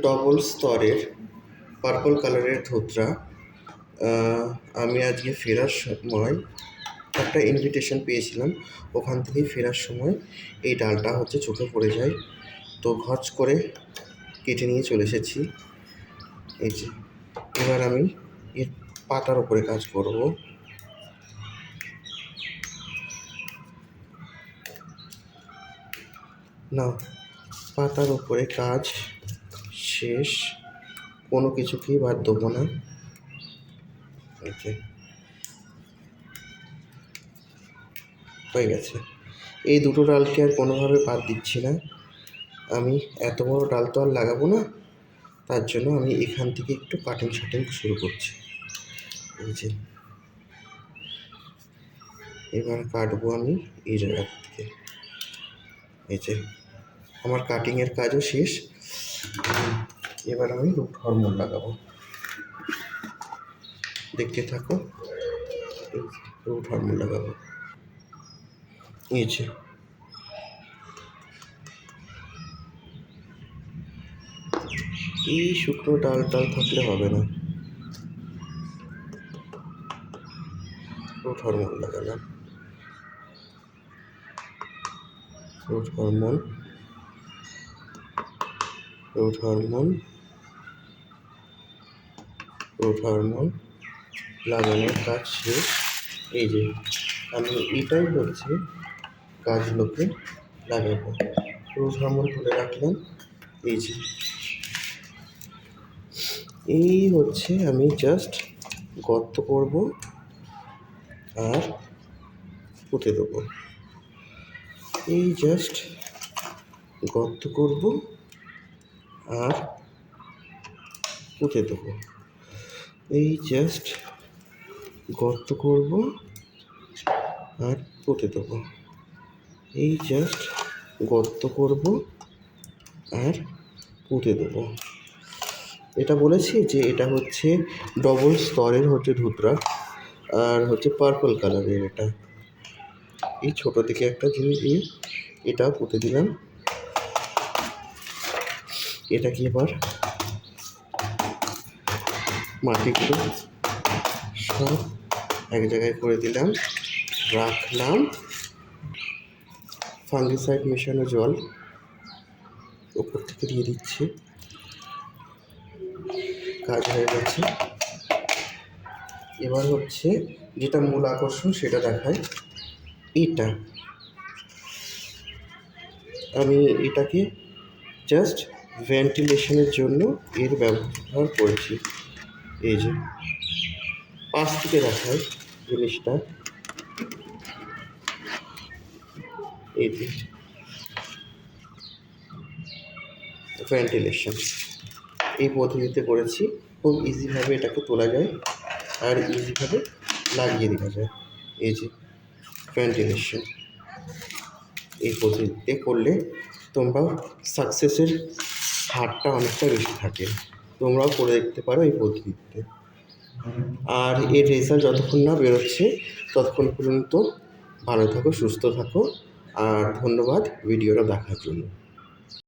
Double স্তরের purple কালারের ধুতরা। আমি আজকে ফেরার সময় একটা ইনভিটেশন পেয়েছিলাম, ওখান থেকেই ফেরার সময় এই ডালটা চোখে পড়ে যায়, তো ঘচ করে কেটে নিয়ে চলে এসেছি। এই যে এবার আমি এর পাতার উপরে কাজ করব। না, পাতার উপরে কাজ শেষ, কোনো কিছুকেই বাদ দেবো না। হয়ে গেছে। এই দুটো ডালকে আর কোনোভাবে বাদ দিচ্ছি না। আমি এত বড় ডাল তো আর লাগাবো না, তার জন্য আমি এখান থেকে একটু কাটিং শুরু করছি। এই যে এবার কাটবো আমি এই জায়গা থেকে। এই যে আমার কাটিংয়ের কাজও শেষ। এবার আমি রুট হরমোন লাগাবো, দেখতে থাকো। রুট হরমোন লাগাবো। এই যে এই শুকনো ডাল থাকলে হবে না, রুট হরমোন লাগালাম। রুট হরমোন লাগানোর কাজ শেষ। এই যে আমি এটাই গাছগুলোকে লাগাবো। রুট হরমোন তুলে রাখলাম। এই যে এই আমি জাস্ট গর্ত করব আর পুঁতে দেবো। এই জাস্ট গর্ত করব আর পুঁতে দেবো। এই জাস্ট গর্ত করব আর পুঁতে দেবো। এই জাস্ট গর্ত করব আর পুঁতে দেবো। এটা বলেছি যে এটা ডবল স্তরের ধুতরা, আর পার্পল কালারের। এটা এই ছোটো থেকে একটা জিনিস দিয়ে এটা পুঁতে দিলাম। এটাকে এবার মাটিগুলো সব এক জায়গায় করে দিলাম, রাখলাম। ফাঙ্গিসাইড মেশানো জল উপর থেকে দিয়ে দিচ্ছি। কাজ হয়ে গেছে। এবার যেটা মূল আকর্ষণ সেটা দেখায়। এটা আমি এটাকে জাস্ট ভেন্টিলেশনের জন্য এর ব্যবহার করেছি। এই যে পাশ থেকে দেখায় জিনিসটা। এই যে ভেন্টিলেশন এই পদ্ধতিতে করেছি। খুব ইজিভাবে এটাকে তোলা যায় আর ইজিভাবে লাগিয়ে দেওয়া যায়। এই যে ভেন্টিলেশন এই পদ্ধতিতে করলে তোমরাও সাকসেসের হারটা অনেকটা বেশি থাকে। তোমরাও করে দেখতে পারো এই পদ্ধতিতে। আর এর রেজাল্ট যতক্ষণ না বেরোচ্ছে ততক্ষণ পর্যন্ত ভালো থাকো, সুস্থ থাকো। আর ধন্যবাদ ভিডিওটা দেখার জন্য।